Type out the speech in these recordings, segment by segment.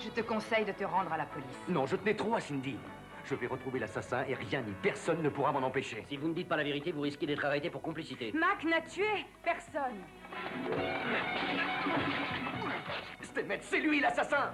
Je te conseille de te rendre à la police. Non, je tenais trop à Cindy. Je vais retrouver l'assassin et rien ni personne ne pourra m'en empêcher. Si vous ne dites pas la vérité, vous risquez d'être arrêté pour complicité. Mac n'a tué personne. Stamets, c'est lui l'assassin!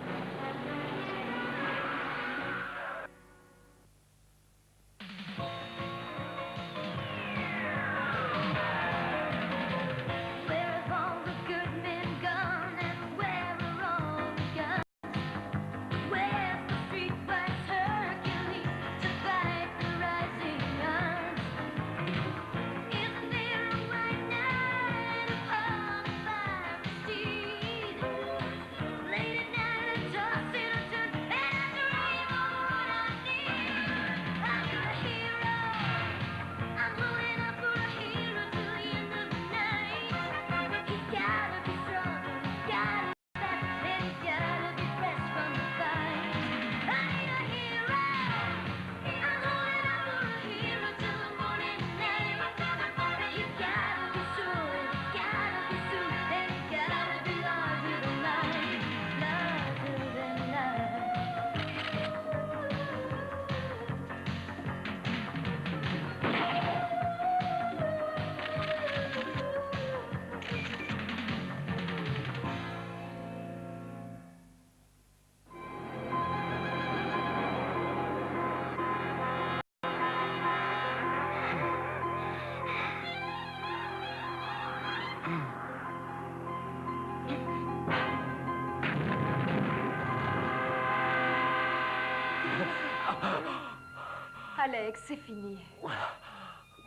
Alex, c'est fini.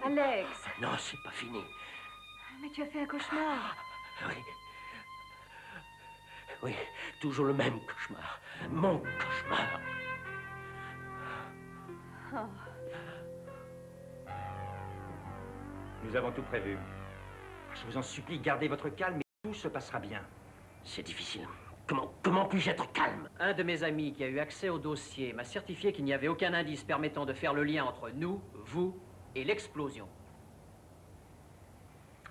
Alex. Non, c'est pas fini. Mais tu as fait un cauchemar. Oui. Oui, toujours le même cauchemar. Mon cauchemar. Oh. Nous avons tout prévu. Je vous en supplie, gardez votre calme et tout se passera bien. C'est difficile. Comment puis-je être calme? Un de mes amis qui a eu accès au dossier m'a certifié qu'il n'y avait aucun indice permettant de faire le lien entre nous, vous et l'explosion.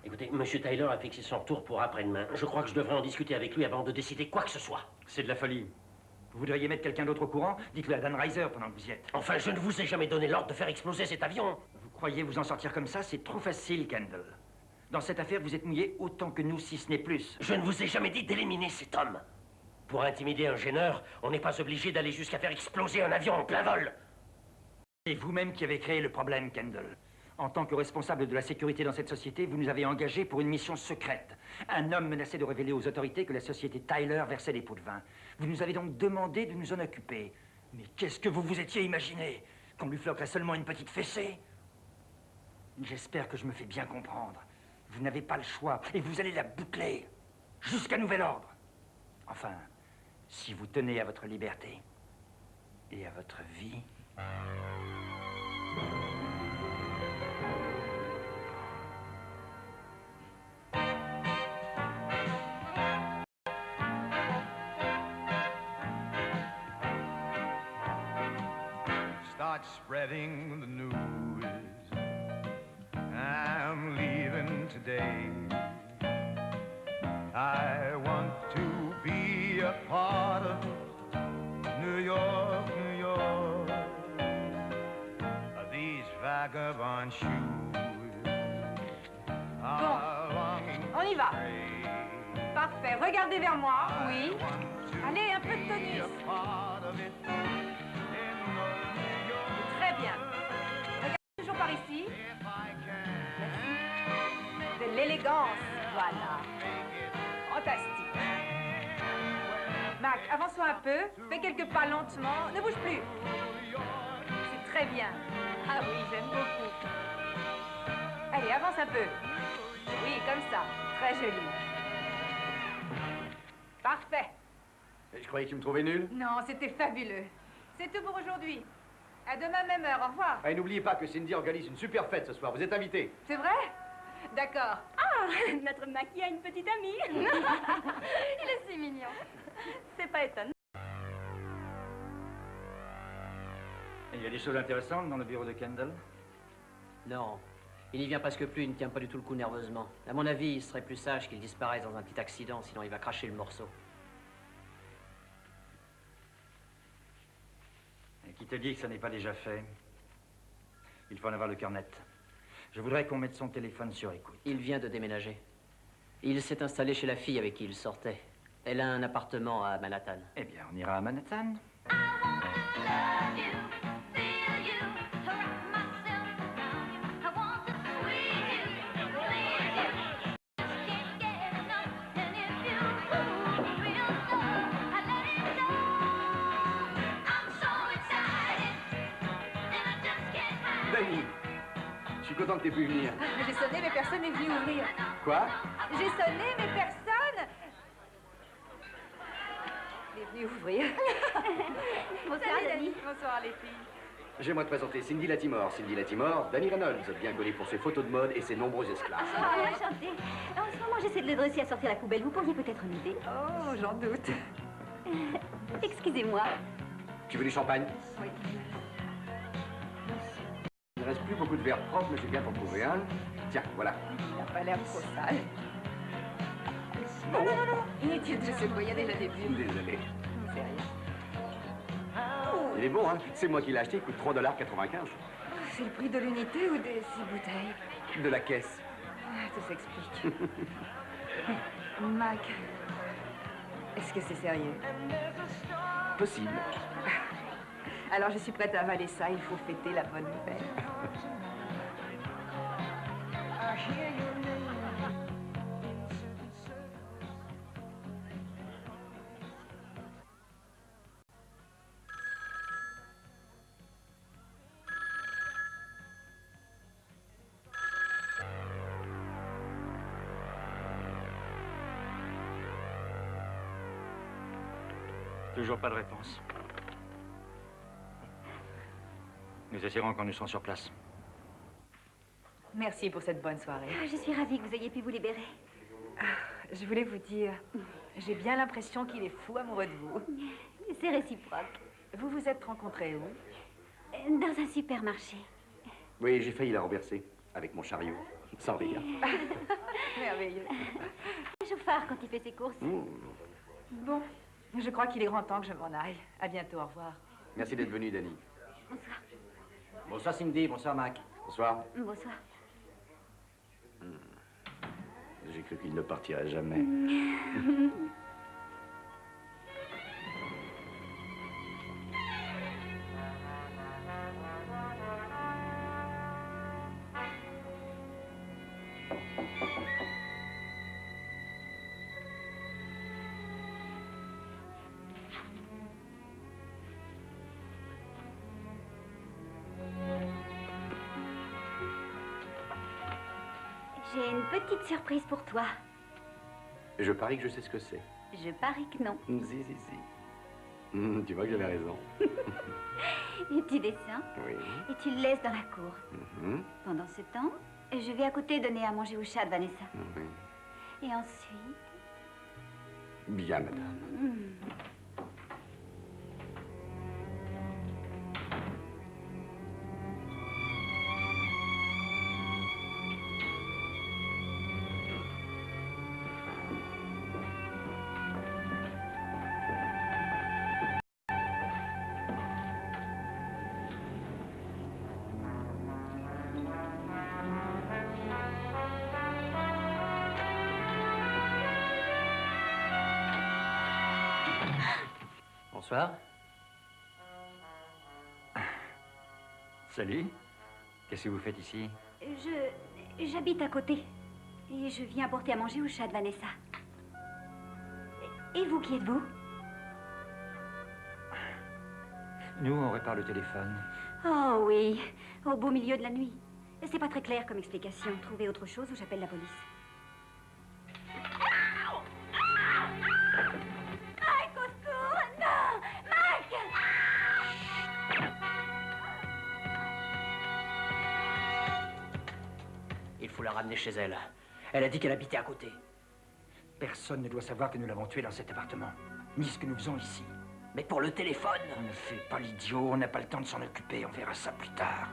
Écoutez, M. Tyler a fixé son retour pour après-demain. Je crois que je devrais en discuter avec lui avant de décider quoi que ce soit. C'est de la folie. Vous voudriez mettre quelqu'un d'autre au courant? Dites-le à Dan Reiser pendant que vous y êtes. Enfin, je ne vous ai jamais donné l'ordre de faire exploser cet avion. Vous croyez vous en sortir comme ça? C'est trop facile, Kendall. Dans cette affaire, vous êtes mouillé autant que nous, si ce n'est plus. Je ne vous ai jamais dit d'éliminer cet homme. Pour intimider un gêneur, on n'est pas obligé d'aller jusqu'à faire exploser un avion en plein vol. C'est vous-même qui avez créé le problème, Kendall. En tant que responsable de la sécurité dans cette société, vous nous avez engagés pour une mission secrète. Un homme menacé de révéler aux autorités que la société Tyler versait des pots de vin. Vous nous avez donc demandé de nous en occuper. Mais qu'est-ce que vous vous étiez imaginé? Qu'on lui floquerait seulement une petite fessée? J'espère que je me fais bien comprendre. Vous n'avez pas le choix et vous allez la boucler. Jusqu'à nouvel ordre. Enfin, si vous tenez à votre liberté et à votre vie... Start spreading the news. I'm leaving today. I want to be a part of New York, New York. These vagabond shoes are longing On y va. stray. Parfait. Regardez vers moi. Oui. I want to Allez, un peu de be tonus. a part of it in New York. Très bien. Regardez toujours par ici. If I can De l'élégance. Voilà. Fantastique. Mac, avance-toi un peu. Fais quelques pas lentement. Ne bouge plus. C'est très bien. Ah oui, j'aime beaucoup. Allez, avance un peu. Oui, comme ça. Très joli. Parfait. Je croyais que tu me trouvais nul. Non, c'était fabuleux. C'est tout pour aujourd'hui. À demain, même heure. Au revoir. Et n'oubliez pas que Cindy organise une super fête ce soir. Vous êtes invités. C'est vrai? D'accord. Ah, notre Mackie a une petite amie. Il est si mignon. C'est pas étonnant. Il y a des choses intéressantes dans le bureau de Kendall? Non. Il n'y vient presque plus, il ne tient pas du tout le coup nerveusement. À mon avis, il serait plus sage qu'il disparaisse dans un petit accident, sinon il va cracher le morceau. qui te dit que ça n'est pas déjà fait? Il faut en avoir le cœur net. Je voudrais qu'on mette son téléphone sur écoute. Il vient de déménager. Il s'est installé chez la fille avec qui il sortait. Elle a un appartement à Manhattan. Eh bien, on ira à Manhattan. Dani, je suis content que t'aies pu venir. J'ai sonné, mais personne n'est venu ouvrir. Quoi? J'ai sonné, mais personne n'est venu ouvrir. Bonsoir, Salut, Dani. Bonsoir, les filles. J'aimerais te présenter Cindy Latimore. Cindy Latimore, Danny Reynolds, bien connu pour ses photos de mode et ses nombreux esclaves. Ah, enchantée. En ce moment, j'essaie de le dresser à sortir la poubelle. Vous pourriez peut-être m'aider. Oh, j'en doute. Excusez-moi. Tu veux du champagne? Oui. Il ne reste plus beaucoup de verres propres, mais j'ai bien t'en trouver un. Tiens, voilà. Il n'a pas l'air trop sale. Non, non, non, non. Inutile de se il y a déjà des bulles. Désolé. C'est rien. Il est bon, hein? C'est moi qui l'ai acheté, il coûte $3,95. C'est le prix de l'unité ou des 6 bouteilles? De la caisse. Ah, tout s'explique. Mac, est-ce que c'est sérieux? Possible. Alors je suis prête à avaler ça, il faut fêter la bonne nouvelle. Toujours pas de réponse. Nous essaierons quand nous serons sur place. Merci pour cette bonne soirée. Ah, je suis ravie que vous ayez pu vous libérer. Je voulais vous dire, j'ai bien l'impression qu'il est fou amoureux de vous. C'est réciproque. Vous vous êtes rencontrés où? Dans un supermarché. Oui, j'ai failli la renverser avec mon chariot. Sans rire. Merveilleux. Un chauffard quand il fait ses courses. Bon, je crois qu'il est grand temps que je m'en aille. À bientôt, au revoir. Merci d'être venu, Danny. Bonsoir. Bonsoir Cindy, bonsoir Mac. Bonsoir. Bonsoir. J'ai cru qu'il ne partirait jamais. J'ai une petite surprise pour toi. Je parie que je sais ce que c'est. Je parie que non. Si. Tu vois que j'avais raison. Et tu descends Oui. et tu le laisses dans la cour. Mhm. Pendant ce temps, je vais à côté donner à manger au chat de Vanessa. Oui. Et ensuite... Bien, madame. Bonsoir. Salut. Qu'est-ce que vous faites ici? J'habite à côté. Et je viens apporter à manger au chat de Vanessa. Et vous, qui êtes-vous? Nous, on répare le téléphone. Oh oui, au beau milieu de la nuit. C'est pas très clair comme explication. Trouvez autre chose ou j'appelle la police. Mike, au secours! Non! Mike! Il faut la ramener chez elle. Elle a dit qu'elle habitait à côté. Personne ne doit savoir que nous l'avons tué dans cet appartement. Ni ce que nous faisons ici. Mais pour le téléphone. On ne fait pas l'idiot, on n'a pas le temps de s'en occuper, on verra ça plus tard.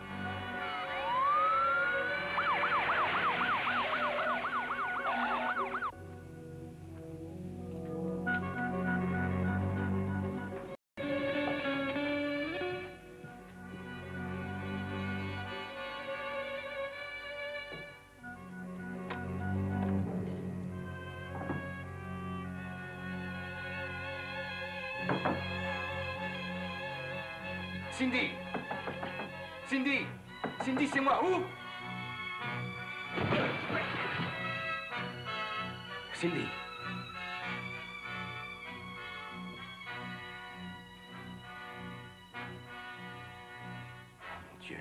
Cindy! Cindy! Cindy, c'est moi! Où? Cindy! Mon Dieu.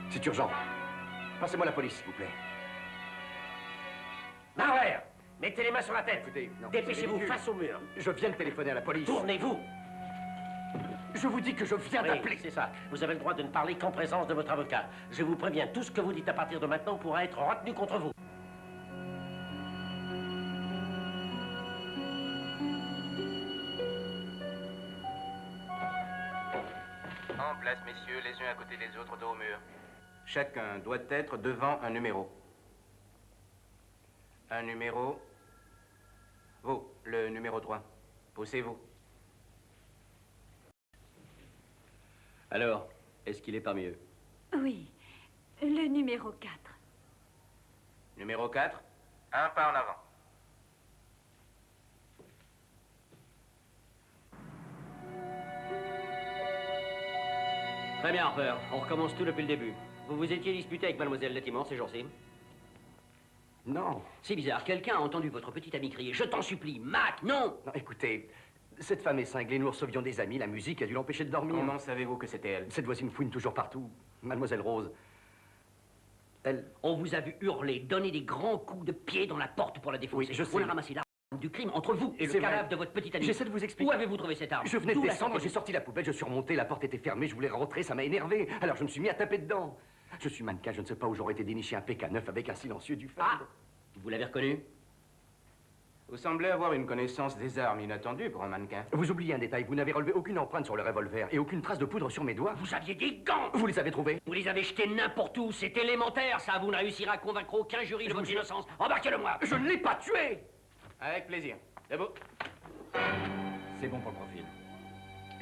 C'est urgent. Passez-moi la police, s'il vous plaît. Bauer, mettez les mains sur la tête. Écoutez, non, dépêchez-vous c'est face au mur. Je viens de téléphoner à la police. Tournez-vous. Je vous dis que je viens Oui, d'appeler. c'est ça. Vous avez le droit de ne parler qu'en présence de votre avocat. Je vous préviens, tout ce que vous dites à partir de maintenant pourra être retenu contre vous. En place, messieurs, les uns à côté des autres, dos au mur. Chacun doit être devant un numéro. Un numéro. Vous, le numéro 3. Poussez-vous. Alors, est-ce qu'il est parmi eux? Oui, le numéro 4. Numéro 4. Un pas en avant. Très bien, Harper. On recommence tout depuis le début. Vous vous étiez disputé avec mademoiselle Latimore ces jours-ci? Non. C'est bizarre. Quelqu'un a entendu votre petite amie crier. Je t'en supplie, Mac, non! Non, écoutez, cette femme est cinglée, nous recevions des amis, la musique a dû l'empêcher de dormir. Comment savez-vous que c'était elle? Cette voisine fouine toujours partout. Mademoiselle Rose. Elle... On vous a vu hurler, donner des grands coups de pied dans la porte pour la défoncer. Oui, je sais. On a ramassé l'arme du crime entre vous et le C'est vrai. cadavre de votre petite amie. J'essaie de vous expliquer. Où avez-vous trouvé cette arme? Je venais de D'où la descendre, sortez-vous? j'ai sorti la poubelle, je suis remonté, la porte était fermée, je voulais rentrer, ça m'a énervé. Alors je me suis mis à taper dedans. Je suis mannequin, je ne sais pas où j'aurais été déniché un PK9 avec un silencieux du Ah! Feld. Vous l'avez reconnu? Vous semblez avoir une connaissance des armes inattendue pour un mannequin. Vous oubliez un détail, vous n'avez relevé aucune empreinte sur le revolver et aucune trace de poudre sur mes doigts. Vous aviez des gants! Vous les avez trouvés? Vous les avez jetés n'importe où, c'est élémentaire, ça. Vous ne réussirez à convaincre aucun jury de votre innocence. Embarquez-le-moi! Je ne l'ai pas tué! Avec plaisir. Debout. C'est bon pour le profil.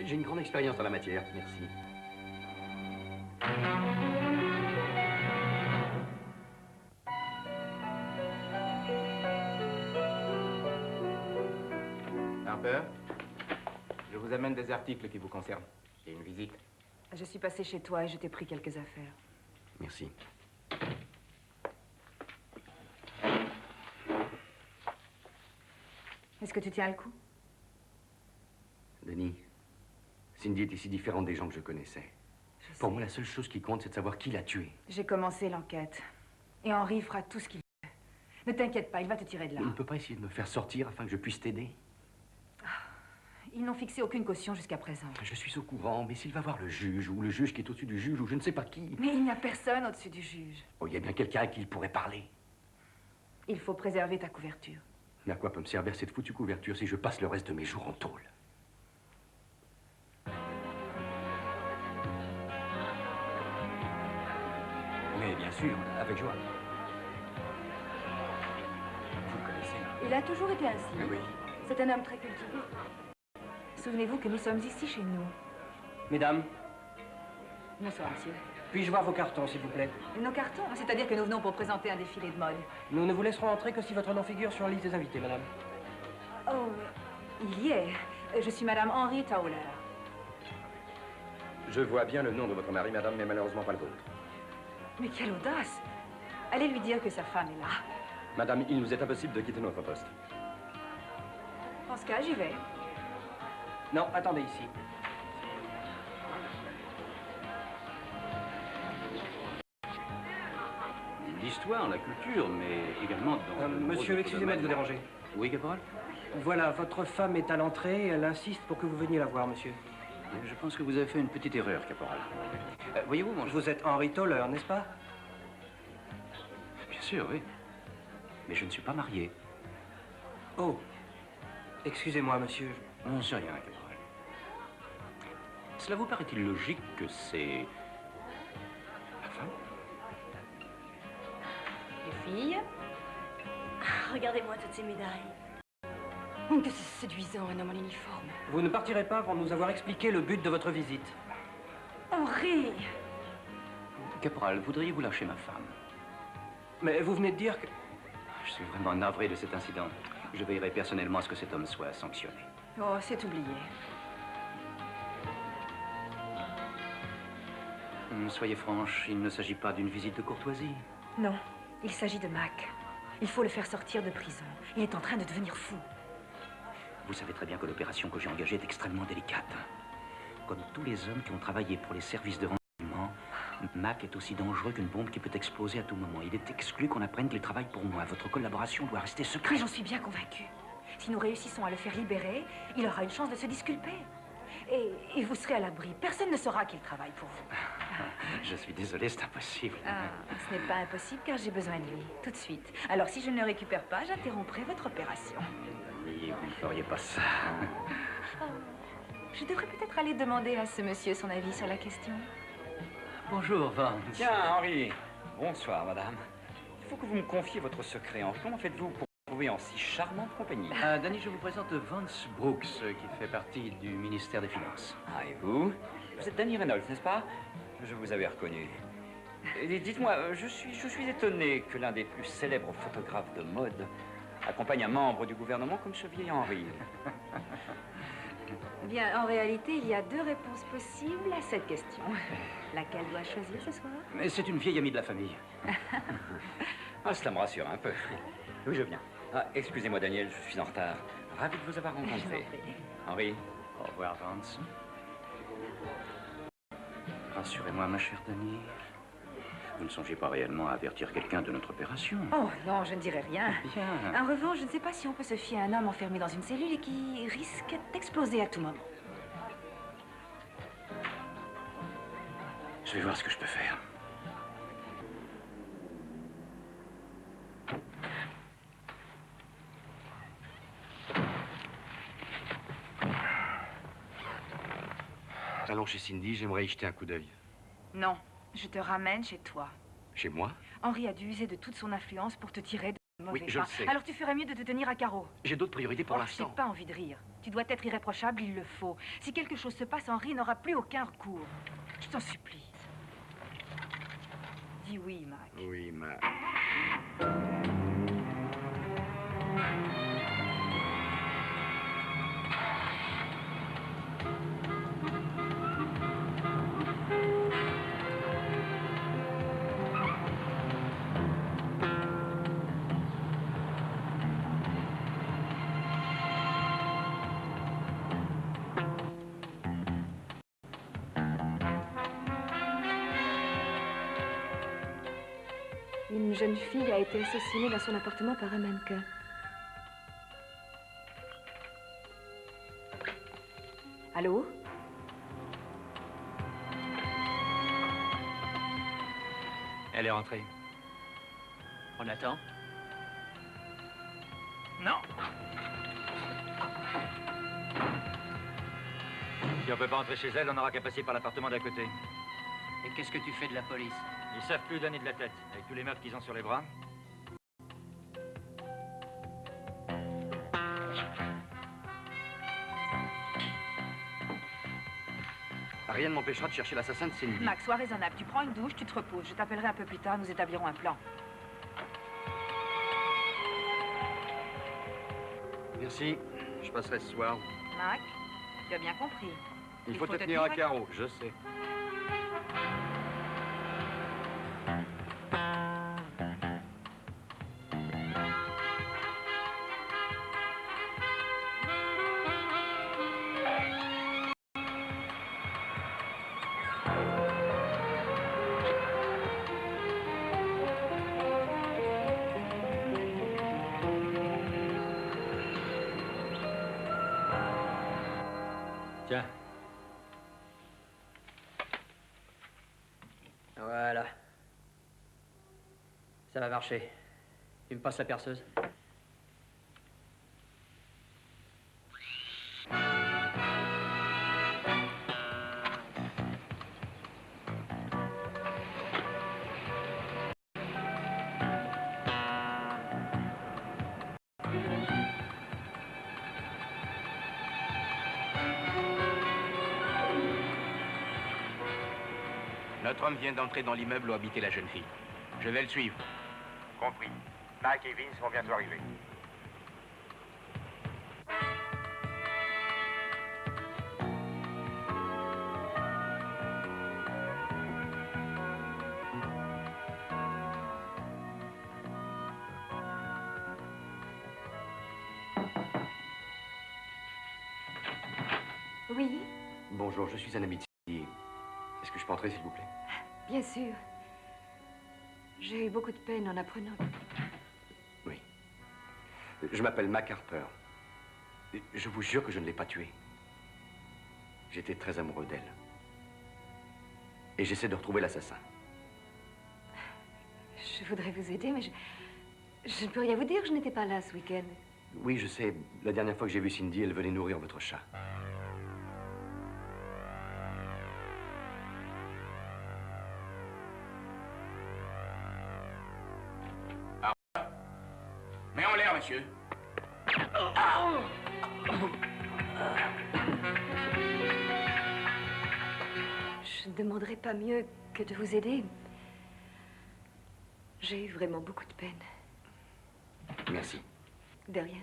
J'ai une grande expérience dans la matière, merci. Harper, je vous amène des articles qui vous concernent. J'ai une visite. Je suis passée chez toi et je t'ai pris quelques affaires. Merci. Est-ce que tu tiens le coup? Denis, Cindy était si différente des gens que je connaissais. Je Pour sais. moi, la seule chose qui compte, c'est de savoir qui l'a tué. J'ai commencé l'enquête. Et Henri fera tout ce qu'il peut. Ne t'inquiète pas, il va te tirer de là. Il ne peut pas essayer de me faire sortir afin que je puisse t'aider. Ils n'ont fixé aucune caution jusqu'à présent. Je suis au courant, mais s'il va voir le juge, ou le juge qui est au-dessus du juge, ou je ne sais pas qui... Mais il n'y a personne au-dessus du juge. Oh, il y a bien quelqu'un à qui il pourrait parler. Il faut préserver ta couverture. Mais à quoi peut me servir cette foutue couverture si je passe le reste de mes jours en tôle? Mais bien sûr, avec joie. Vous le connaissez? Il a toujours été ainsi. Oui. C'est un homme très cultivé. Souvenez-vous que nous sommes ici chez nous. Mesdames, Bonsoir, monsieur. puis-je voir vos cartons, s'il vous plaît? Nos cartons, c'est-à-dire que nous venons pour présenter un défilé de mode. Nous ne vous laisserons entrer que si votre nom figure sur la liste des invités, madame. Oh, il y est. Je suis Madame Henry Towler. Je vois bien le nom de votre mari, madame, mais malheureusement pas le vôtre. Mais quelle audace! Allez lui dire que sa femme est là. Madame, il nous est impossible de quitter notre poste. En ce cas, j'y vais. Non, attendez ici. L'histoire, la culture, mais également dans... Monsieur, excusez-moi de vous déranger. Oui, caporal? Voilà, votre femme est à l'entrée et elle insiste pour que vous veniez la voir, monsieur. Je pense que vous avez fait une petite erreur, caporal. Voyez-vous, mon... Vous êtes Henry Toller, n'est-ce pas? Bien sûr, oui. Mais je ne suis pas marié. Oh, excusez-moi, monsieur. Non, c'est rien, caporal. Cela vous paraît-il logique que c'est... ma femme? Les filles. Regardez-moi toutes ces médailles. Que c'est séduisant, un homme en uniforme. Vous ne partirez pas avant nous avoir expliqué le but de votre visite. Henri! Caporal, voudriez-vous lâcher ma femme? Mais vous venez de dire que... Je suis vraiment navré de cet incident. Je veillerai personnellement à ce que cet homme soit sanctionné. Oh, c'est oublié. Soyez franche, il ne s'agit pas d'une visite de courtoisie. Non, il s'agit de Mac. Il faut le faire sortir de prison. Il est en train de devenir fou. Vous savez très bien que l'opération que j'ai engagée est extrêmement délicate. Comme tous les hommes qui ont travaillé pour les services de renseignement, Mac est aussi dangereux qu'une bombe qui peut exploser à tout moment. Il est exclu qu'on apprenne qu'il travaille pour moi. Votre collaboration doit rester secrète. Mais j'en suis bien convaincue. Si nous réussissons à le faire libérer, il aura une chance de se disculper. Et vous serez à l'abri. Personne ne saura qu'il travaille pour vous. Je suis désolé, c'est impossible. Ah, ce n'est pas impossible car j'ai besoin de lui, tout de suite. Alors si je ne le récupère pas, j'interromprai votre opération. Oui, vous ne feriez pas ça. Oh. Je devrais peut-être aller demander à ce monsieur son avis sur la question. Bonjour, Vance. Tiens, Henri. Bonsoir, madame. Il faut que vous me confiez votre secret, Henri. Comment faites-vous pour vous trouver en si charmante compagnie? Danny, je vous présente Vance Brooks, qui fait partie du ministère des Finances. Ah, et vous? Vous êtes Danny Reynolds, n'est-ce pas? Je vous avais reconnu. Et dites-moi, je suis étonné que l'un des plus célèbres photographes de mode accompagne un membre du gouvernement comme ce vieil Henri. Bien, en réalité, il y a deux réponses possibles à cette question. Laquelle dois-je choisir ce soir? Mais c'est une vieille amie de la famille. Ah, cela me rassure un peu. Oui, je viens. Ah, excusez-moi, Daniel, je suis en retard. Ravi de vous avoir rencontré. Henri. Au revoir, Vance. Rassurez-moi, ma chère Dani. Vous ne songez pas réellement à avertir quelqu'un de notre opération? Oh non, je ne dirai rien. Bien. En revanche, je ne sais pas si on peut se fier à un homme enfermé dans une cellule et qui risque d'exploser à tout moment. Je vais voir ce que je peux faire. Allons chez Cindy, j'aimerais y jeter un coup d'œil. Non, je te ramène chez toi. Chez moi? Henri a dû user de toute son influence pour te tirer de mauvais Oui, je pas. le sais. Alors tu ferais mieux de te tenir à carreau. J'ai d'autres priorités pour Je l'instant. n'ai pas envie de rire. Tu dois être irréprochable, il le faut. Si quelque chose se passe, Henri n'aura plus aucun recours. Je t'en supplie. Dis oui, Mac. Oui, ma... Une jeune fille a été assassinée dans son appartement par un mannequin. Allô? Elle est rentrée. On attend. Non. Si on peut pas entrer chez elle, on n'aura qu'à passer par l'appartement d'à côté. Et qu'est-ce que tu fais de la police? Ils savent plus donner de la tête, avec tous les meurtres qu'ils ont sur les bras. Rien ne m'empêchera de chercher l'assassin de Cindy. Max, sois raisonnable. Tu prends une douche, tu te reposes. Je t'appellerai un peu plus tard, nous établirons un plan. Merci. Je passerai ce soir. Mac, tu as bien compris. Il faut te tenir à carreau, je sais. Tiens. Voilà. Ça va marcher. Tu me passes la perceuse? Notre homme vient d'entrer dans l'immeuble où habitait la jeune fille. Je vais le suivre. Compris. Mac et Vince vont bientôt arriver. Oui, Bonjour, je suis un ami de Cindy. Est-ce que je peux entrer, s'il vous plaît? bien sûr. J'ai eu beaucoup de peine en apprenant. Oui. Je m'appelle Mac Harper. Je vous jure que je ne l'ai pas tuée. J'étais très amoureux d'elle. Et j'essaie de retrouver l'assassin. Je voudrais vous aider, mais je ne peux rien vous dire, je n'étais pas là ce week-end. Oui, je sais. La dernière fois que j'ai vu Cindy, elle venait nourrir votre chat. Mets en l'air, monsieur. Je ne demanderais pas mieux que de vous aider. J'ai eu vraiment beaucoup de peine. Merci. De rien.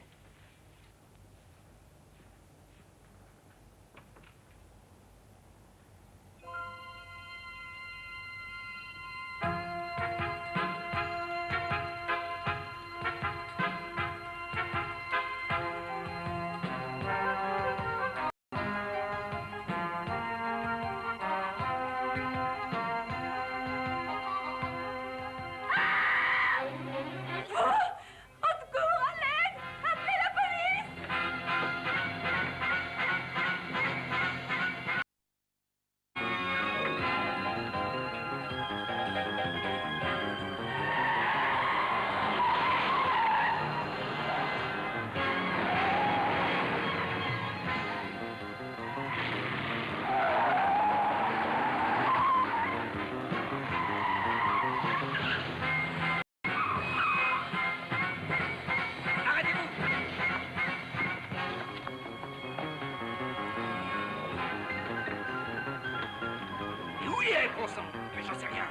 Où il est, bon sang? Mais j'en sais rien.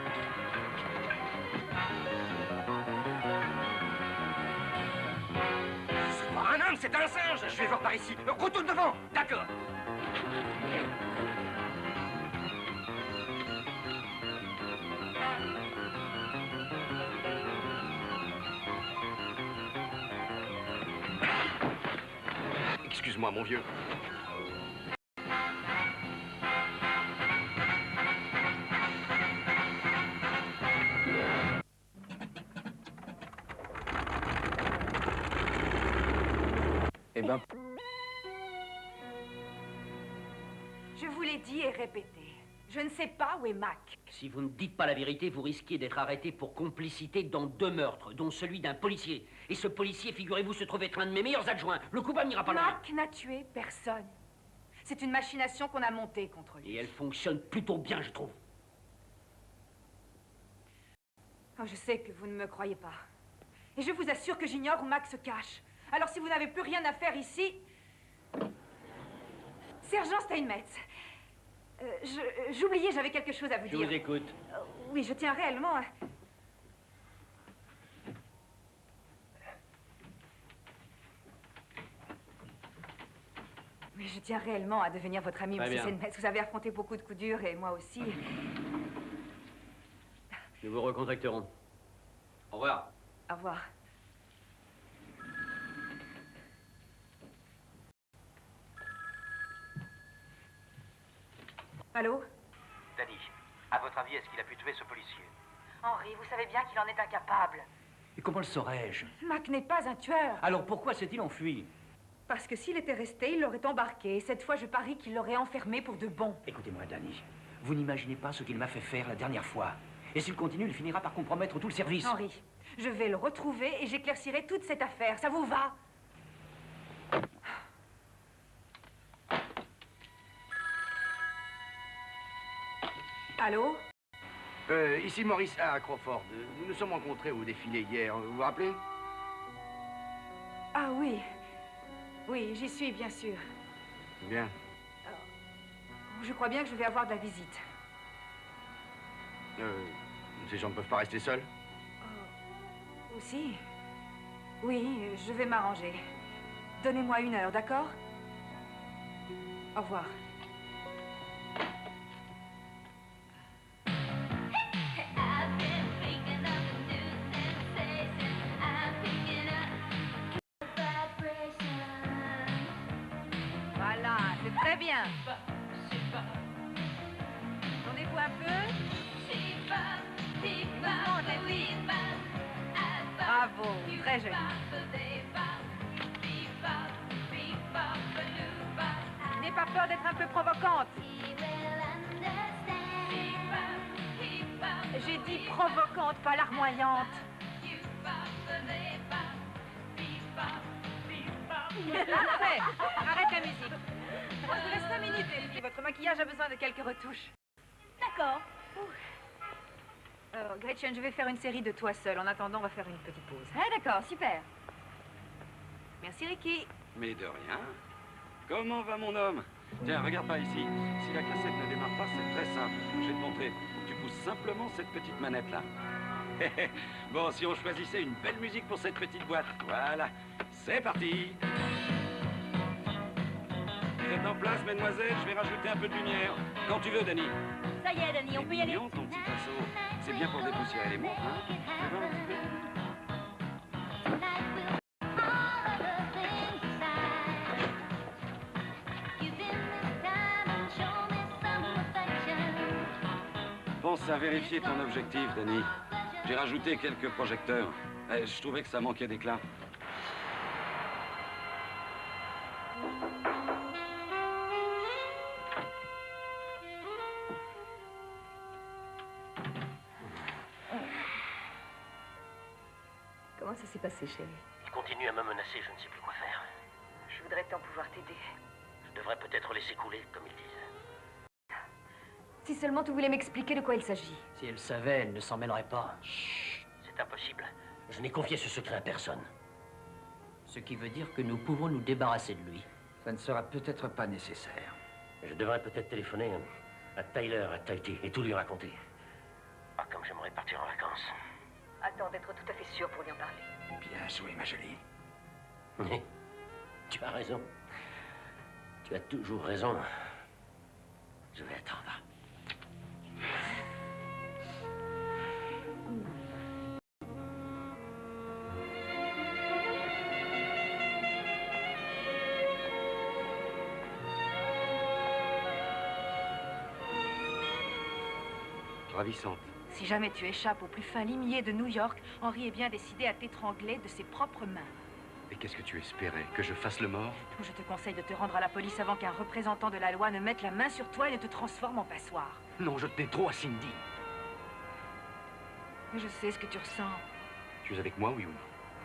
C'est pas un homme, c'est un singe. Je vais voir par ici. Retourne devant. D'accord. Excuse-moi, mon vieux. Eh ben... Je vous l'ai dit et répété. Je ne sais pas où est Mac. Si vous ne dites pas la vérité, vous risquez d'être arrêté pour complicité dans 2 meurtres, dont celui d'un policier. Et ce policier, figurez-vous, se trouve être un de mes meilleurs adjoints. Le coupable n'ira pas loin. Mac n'a tué personne. C'est une machination qu'on a montée contre lui. Et elle fonctionne plutôt bien, je trouve. Oh, je sais que vous ne me croyez pas. Et je vous assure que j'ignore où Mac se cache. Alors si vous n'avez plus rien à faire ici... Sergent Steinmetz, j'oubliais, j'avais quelque chose à vous dire. Je vous écoute. Oui, je tiens réellement à... Oui, je tiens réellement à devenir votre ami, Très monsieur bien. Steinmetz. Vous avez affronté beaucoup de coups durs et moi aussi. Nous vous recontacterons. Au revoir. Au revoir. Allô? Danny, à votre avis, est-ce qu'il a pu tuer ce policier? Henri, vous savez bien qu'il en est incapable. Et comment le saurais-je? Mac n'est pas un tueur. Alors pourquoi s'est-il enfui? Parce que s'il était resté, il l'aurait embarqué. Et cette fois, je parie qu'il l'aurait enfermé pour de bon. Écoutez-moi, Danny. Vous n'imaginez pas ce qu'il m'a fait faire la dernière fois. Et s'il continue, il finira par compromettre tout le service. Henri, je vais le retrouver et j'éclaircirai toute cette affaire. Ça vous va? Allô? Ici Maurice à Crawford. Nous nous sommes rencontrés au défilé hier. Vous vous rappelez? Ah oui. Oui, j'y suis, bien sûr. Bien. Je crois bien que je vais avoir de la visite. Ces gens ne peuvent pas rester seuls? Aussi? Oui, je vais m'arranger. Donnez-moi 1 heure, d'accord? Au revoir. Voilà, c'est Très bien. Tournez-vous un peu. Mouvement de la tête. Bravo, très joli. N'aie pas peur d'être un peu provocante. J'ai dit provocante, pas larmoyante. Parfait. Arrête la musique. Je vous laisse 5 minutes, Leslie. Votre maquillage a besoin de quelques retouches. D'accord. Alors, Gretchen, je vais faire une série de toi seule. En attendant, on va faire une petite pause. Ah, d'accord, super. Merci, Ricky. Mais de rien. Comment va mon homme? Tiens, regarde par ici. Si la cassette ne démarre pas, c'est très simple. Je vais te montrer. Tu pousses simplement cette petite manette-là. Bon, si on choisissait une belle musique pour cette petite boîte. Voilà. C'est parti. Vous êtes en place, mesdemoiselles? Je vais rajouter un peu de lumière. Quand tu veux, Dani. Ça y est, Dani, on peut y aller. Mignon, ton petit pinceau. C'est bien pour dépoussiérer les montres, hein? Fais voir un petit peu. Pense à vérifier ton objectif, Dani. J'ai rajouté quelques projecteurs. Je trouvais que ça manquait d'éclat. Comment ça s'est passé, chérie? Il continue à me menacer, je ne sais plus quoi faire. Je voudrais tant pouvoir t'aider. Je devrais peut-être laisser couler, comme ils disent. Si seulement tu voulais m'expliquer de quoi il s'agit. Si elle savait, elle ne s'en mêlerait pas. Chut, c'est impossible. Je n'ai confié ce secret à personne. Ce qui veut dire que nous pouvons nous débarrasser de lui. Ça ne sera peut-être pas nécessaire. Je devrais peut-être téléphoner à Tyler, à Tahiti, et tout lui raconter. Ah, comme j'aimerais partir en vacances. Attends d'être tout à fait sûr pour lui en parler. Bien joué, ma jolie. Oui, tu as raison. Tu as toujours raison. Je vais attendre. Ravissante. Si jamais tu échappes au plus fin limier de New York, Henry est bien décidé à t'étrangler de ses propres mains. Et qu'est-ce que tu espérais? Que je fasse le mort? Je te conseille de te rendre à la police avant qu'un représentant de la loi ne mette la main sur toi et ne te transforme en passoire. Non, je tenais trop à Cindy. Mais je sais ce que tu ressens. Tu es avec moi, oui ou non?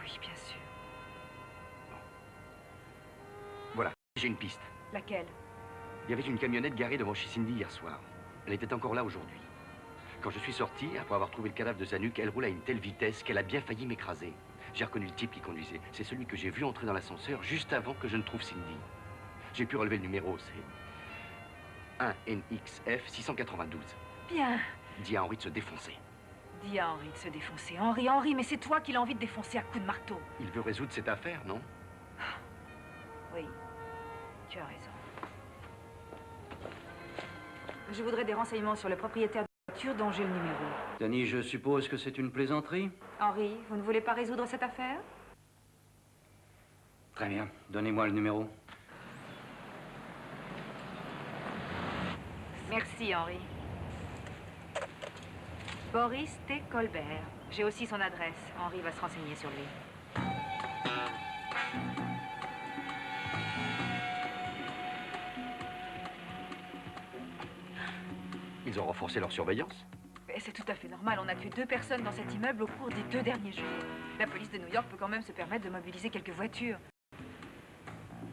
Oui, bien sûr. Voilà, j'ai une piste. Laquelle? Il y avait une camionnette garée devant chez Cindy hier soir. Elle était encore là aujourd'hui. Quand je suis sorti, après avoir trouvé le cadavre de sa nuque, elle roule à une telle vitesse qu'elle a bien failli m'écraser. J'ai reconnu le type qui conduisait. C'est celui que j'ai vu entrer dans l'ascenseur juste avant que je ne trouve Cindy. J'ai pu relever le numéro, c'est 1NXF 692. Bien. Dis à Henry de se défoncer. Dis à Henry de se défoncer. Henry, mais c'est toi qui l'as envie de défoncer à coups de marteau. Il veut résoudre cette affaire, non? Oui, tu as raison. Je voudrais des renseignements sur le propriétaire de la voiture dont j'ai le numéro. Dani, je suppose que c'est une plaisanterie? Henry, vous ne voulez pas résoudre cette affaire? Très bien. Donnez-moi le numéro. Merci, Henry. Boris T. Colbert. J'ai aussi son adresse. Henry va se renseigner sur lui. Ils ont renforcé leur surveillance? C'est tout à fait normal. On a tué 2 personnes dans cet immeuble au cours des 2 derniers jours. La police de New York peut quand même se permettre de mobiliser quelques voitures.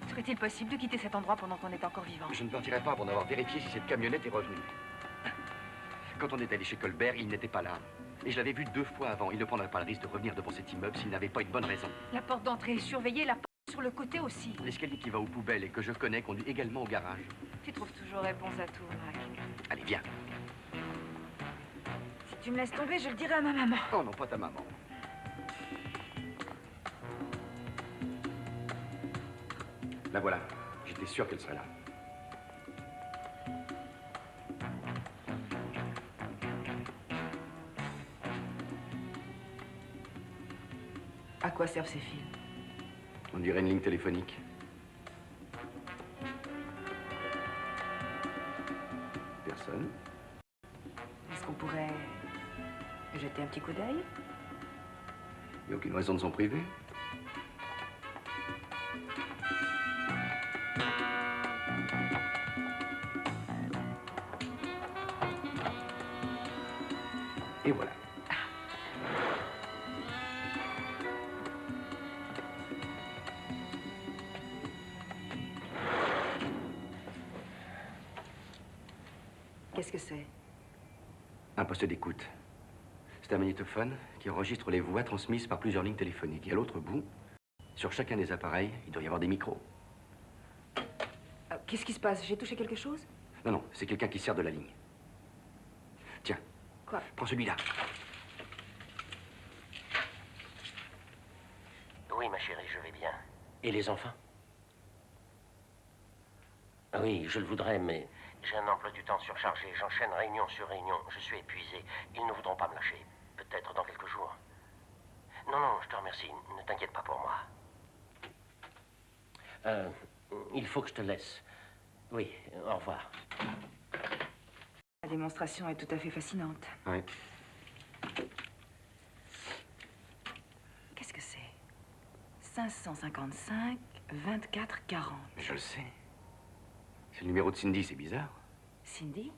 Serait-il possible de quitter cet endroit pendant qu'on est encore vivant? Je ne partirai pas avant d'avoir vérifié si cette camionnette est revenue. Quand on est allé chez Colbert, il n'était pas là. Et je l'avais vu 2 fois avant. Il ne prendrait pas le risque de revenir devant cet immeuble s'il n'avait pas une bonne raison. La porte d'entrée est surveillée, la porte sur le côté aussi. L'escalier qui va aux poubelles et que je connais conduit également au garage. Tu trouves toujours réponse à tout, Mac. Allez, viens. Si tu me laisses tomber, je le dirai à ma maman. Oh non, pas ta maman. La voilà. J'étais sûr qu'elle serait là. À quoi servent ces fils? On dirait une ligne téléphonique. personne. Est-ce qu'on pourrait jeter un petit coup d'œil? Il n'y a aucune raison de s'en priver. Et voilà. Qu'est-ce que c'est? Un poste d'écoute. C'est un magnétophone qui enregistre les voix transmises par plusieurs lignes téléphoniques. Et à l'autre bout, sur chacun des appareils, il doit y avoir des micros. Qu'est-ce qui se passe? J'ai touché quelque chose? Non, non, c'est quelqu'un qui sert de la ligne. Tiens. Quoi? Prends celui-là. Oui, ma chérie, je vais bien. Et les enfants? Ah oui, je le voudrais, mais j'ai un emploi du temps surchargé. J'enchaîne réunion sur réunion. Je suis épuisé. Ils ne voudront pas me lâcher. Peut-être dans quelques jours. Non, non, je te remercie. Ne t'inquiète pas pour moi. Il faut que je te laisse. Oui, au revoir. La démonstration est tout à fait fascinante. Oui. Qu'est-ce que c'est? 555 24 40. Je le sais. C'est le numéro de Cindy, c'est bizarre. Cindy?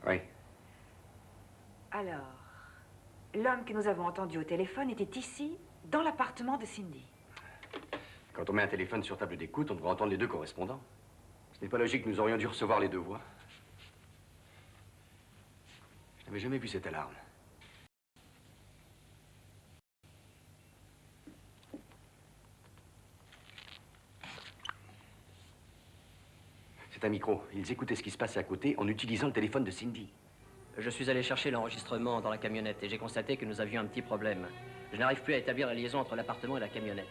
Oui. Alors, l'homme que nous avons entendu au téléphone était ici, dans l'appartement de Cindy. Quand on met un téléphone sur table d'écoute, on devrait entendre les deux correspondants. Ce n'est pas logique, nous aurions dû recevoir les deux voix. Je n'avais jamais vu cette alarme. C'est un micro. Ils écoutaient ce qui se passait à côté en utilisant le téléphone de Cindy. Je suis allé chercher l'enregistrement dans la camionnette et j'ai constaté que nous avions un petit problème. Je n'arrive plus à établir la liaison entre l'appartement et la camionnette.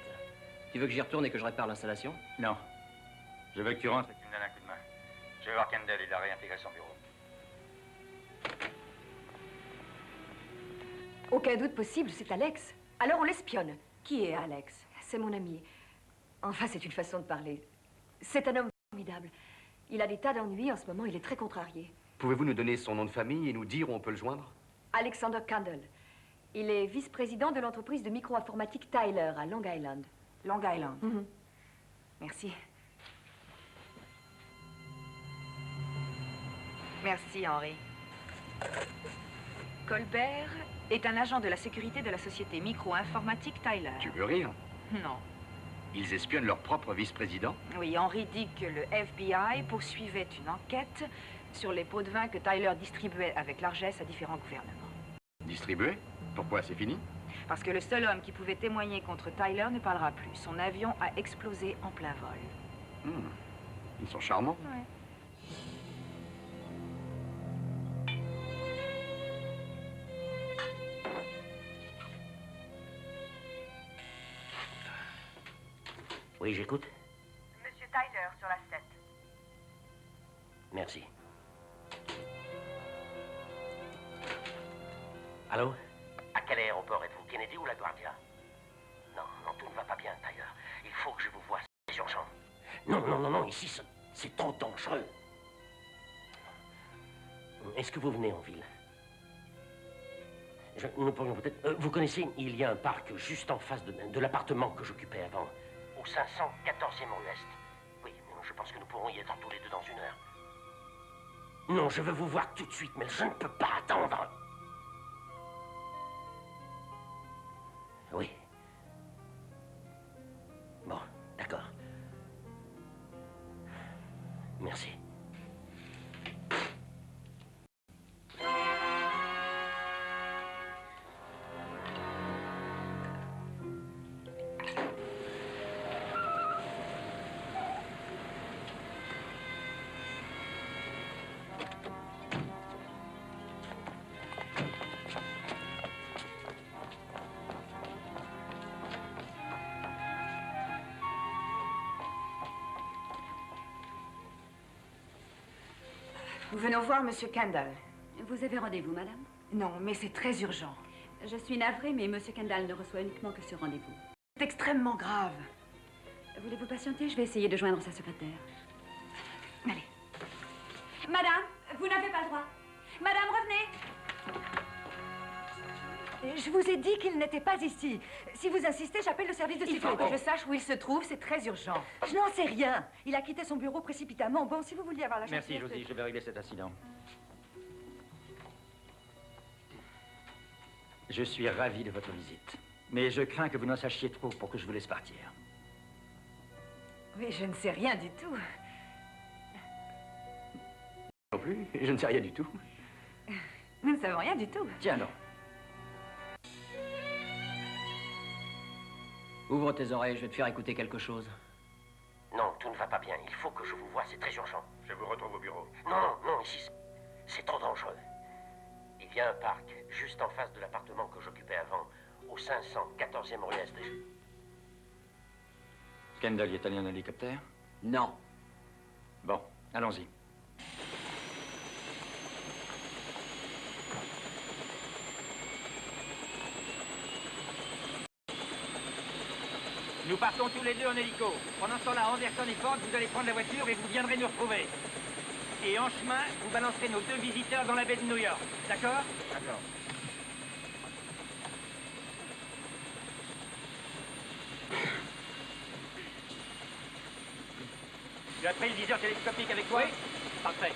Tu veux que j'y retourne et que je répare l'installation? Non. Je veux que tu rentres et que tu me donnes un coup de main. Je vais voir Kendall, il a réintégré son bureau. Aucun doute possible, c'est Alex. Alors on l'espionne. Qui est Alex? C'est mon ami. Enfin, c'est une façon de parler. C'est un homme formidable. Il a des tas d'ennuis en ce moment, il est très contrarié. Pouvez-vous nous donner son nom de famille et nous dire où on peut le joindre? Alexander Candle. Il est vice-président de l'entreprise de micro-informatique Tyler à Long Island. Long Island. Merci. Merci, Henri. Colbert est un agent de la sécurité de la société micro-informatique Tyler. Tu veux rire? Non. Ils espionnent leur propre vice-président? Oui, Henri dit que le FBI poursuivait une enquête sur les pots de vin que Tyler distribuait avec largesse à différents gouvernements. Distribué? Pourquoi? C'est fini? Parce que le seul homme qui pouvait témoigner contre Tyler ne parlera plus. Son avion a explosé en plein vol. Ils sont charmants. Ouais. Oui, j'écoute. Monsieur Tyler, sur la 7. Merci. Allô? À quel aéroport êtes-vous? Kennedy ou LaGuardia? Non, non, tout ne va pas bien, Tyler. Il faut que je vous voie, c'est urgent. Non, non, non, non, ici, c'est trop dangereux. Est-ce que vous venez en ville? Nous pourrions peut-être... vous connaissez, il y a un parc juste en face de l'appartement que j'occupais avant. Au 514e rue Est. Oui, je pense que nous pourrons y être tous les deux dans une heure. Non, je veux vous voir tout de suite, mais je ne peux pas attendre. Oui. Bon, d'accord. Merci. venons voir Monsieur Kendall. Vous avez rendez-vous, madame? Non, mais c'est très urgent. Je suis navrée, mais Monsieur Kendall ne reçoit uniquement que ce rendez-vous. C'est extrêmement grave. Voulez-vous patienter? Je vais essayer de joindre sa secrétaire. Allez. Madame, vous n'avez pas le droit. Madame, revenez. Je vous ai dit qu'il n'était pas ici. Si vous insistez, j'appelle le service de sécurité. Il faut que je sache où il se trouve, c'est très urgent. Je n'en sais rien. Il a quitté son bureau précipitamment. Bon, si vous vouliez avoir la chance... Merci, Josie, je vais régler cet incident. Je suis ravi de votre visite. Mais je crains que vous n'en sachiez trop pour que je vous laisse partir. Oui, je ne sais rien du tout. Non plus, je ne sais rien du tout. Nous ne savons rien du tout. Tiens, non. Ouvre tes oreilles, je vais te faire écouter quelque chose. Non, tout ne va pas bien. Il faut que je vous voie, c'est très urgent. Je vous retrouve au bureau. Non, ici, c'est trop dangereux. Il y a un parc, juste en face de l'appartement que j'occupais avant, au 514e rue Est. Kendall y est allé en hélicoptère? Non. Bon, allons-y. Nous partons tous les deux en hélico. Pendant ce temps-là, Anderson et Ford, vous allez prendre la voiture et vous viendrez nous retrouver. Et en chemin, vous balancerez nos 2 visiteurs dans la baie de New York. D'accord? D'accord. Tu as pris le viseur télescopique avec toi? Oui. Parfait.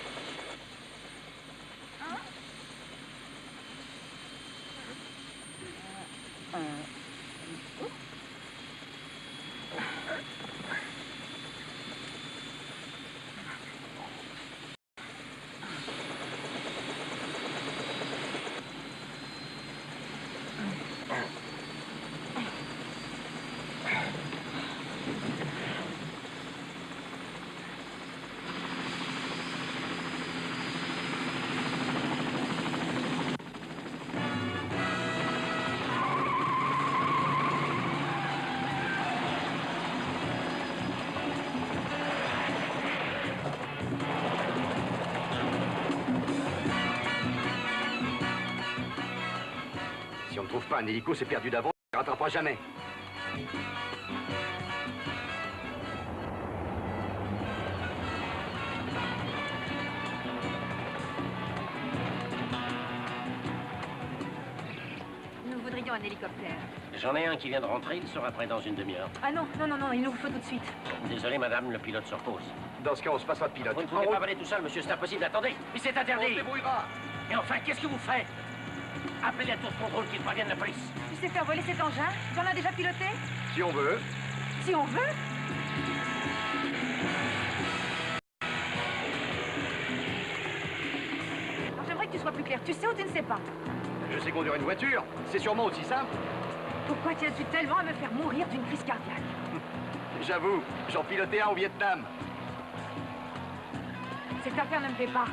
Si on ne trouve pas un hélico, c'est perdu d'avance, on ne rattrapera jamais. Nous voudrions un hélicoptère. J'en ai un qui vient de rentrer, il sera prêt dans une demi-heure. Ah non, il nous le faut tout de suite. Désolé, madame, le pilote se repose. Dans ce cas, on se passera de pilote. Vous ne pouvez pas voler tout seul, monsieur, c'est impossible. Attendez, mais c'est interdit. On se débrouillera. Et enfin, qu'est-ce que vous faites? Appelez la tour de contrôle qui prévienne la police. Tu sais faire voler cet engin? Tu en as déjà piloté? Si on veut. Si on veut? Alors j'aimerais que tu sois plus clair. Tu sais ou tu ne sais pas? Je sais conduire une voiture. C'est sûrement aussi simple. Pourquoi tiens-tu tellement à me faire mourir d'une crise cardiaque? J'avoue, j'en pilotais un au Vietnam. Cette affaire ne me plaît pas.